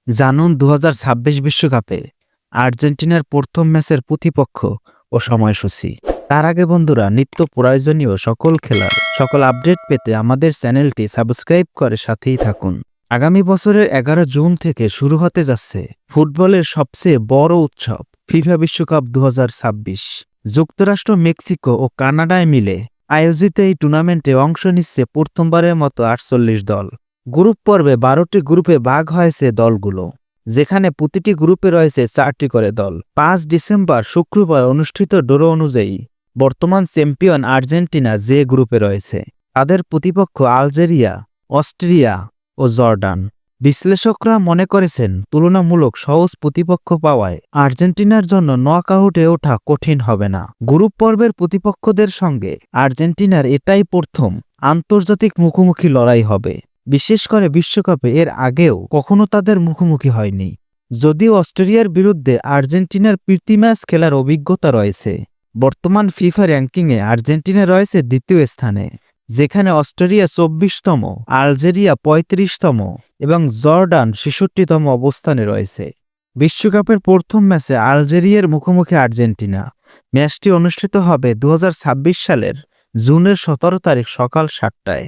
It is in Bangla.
জানুন ২০২৬ বিশ্বকাপে আর্জেন্টিনার প্রথম ম্যাচের প্রতিপক্ষ ও সময়সূচি। তার আগে বন্ধুরা, নিত্য প্রয়োজনীয় সকল খেলার সকল আপডেট পেতে আমাদের চ্যানেলটি সাবস্ক্রাইব করে সাথেই থাকুন। আগামী বছরের ১১ জুন থেকে শুরু হতে যাচ্ছে ফুটবলের সবচেয়ে বড় উৎসব ফিফা বিশ্বকাপ ২০২৬। যুক্তরাষ্ট্র, মেক্সিকো ও কানাডায় মিলে আয়োজিত এই টুর্নামেন্টে অংশ নিচ্ছে প্রথমবারের মতো ৪৮ দল। গ্রুপ পর্বে ১২টি গ্রুপে ভাগ হয়েছে দলগুলো, যেখানে প্রতিটি গ্রুপে রয়েছে ৪টি করে দল। ৫ ডিসেম্বর শুক্রবার অনুষ্ঠিত ড্র অনুযায়ী বর্তমান চ্যাম্পিয়ন আর্জেন্টিনা যে গ্রুপে রয়েছে, তাদের প্রতিপক্ষ আলজেরিয়া, অস্ট্রিয়া ও জর্ডান। বিশ্লেষকরা মনে করেছেন তুলনামূলক সহজ প্রতিপক্ষ পাওয়ায় আর্জেন্টিনার জন্য নকআউটে ওঠা কঠিন হবে না। গ্রুপ পর্বের প্রতিপক্ষদের সঙ্গে আর্জেন্টিনার এটাই প্রথম আন্তর্জাতিক মুখোমুখি লড়াই হবে। বিশেষ করে বিশ্বকাপে এর আগেও কখনো তাদের মুখোমুখি হয়নি। যদিও অস্ট্রেলিয়ার বিরুদ্ধে আর্জেন্টিনার প্রীতি ম্যাচ খেলার অভিজ্ঞতা রয়েছে, বর্তমান ফিফা র্যাঙ্কিংয়ে আর্জেন্টিনা রয়েছে দ্বিতীয় স্থানে, যেখানে অস্ট্রেলিয়া ২৪তম, আলজেরিয়া ৩৫তম এবং জর্ডান ৬৬তম অবস্থানে রয়েছে। বিশ্বকাপের প্রথম ম্যাচে আলজেরিয়ার মুখোমুখি আর্জেন্টিনা। ম্যাচটি অনুষ্ঠিত হবে ২০২৬ সালের জুনের ১৭ তারিখ সকাল ৭টায়।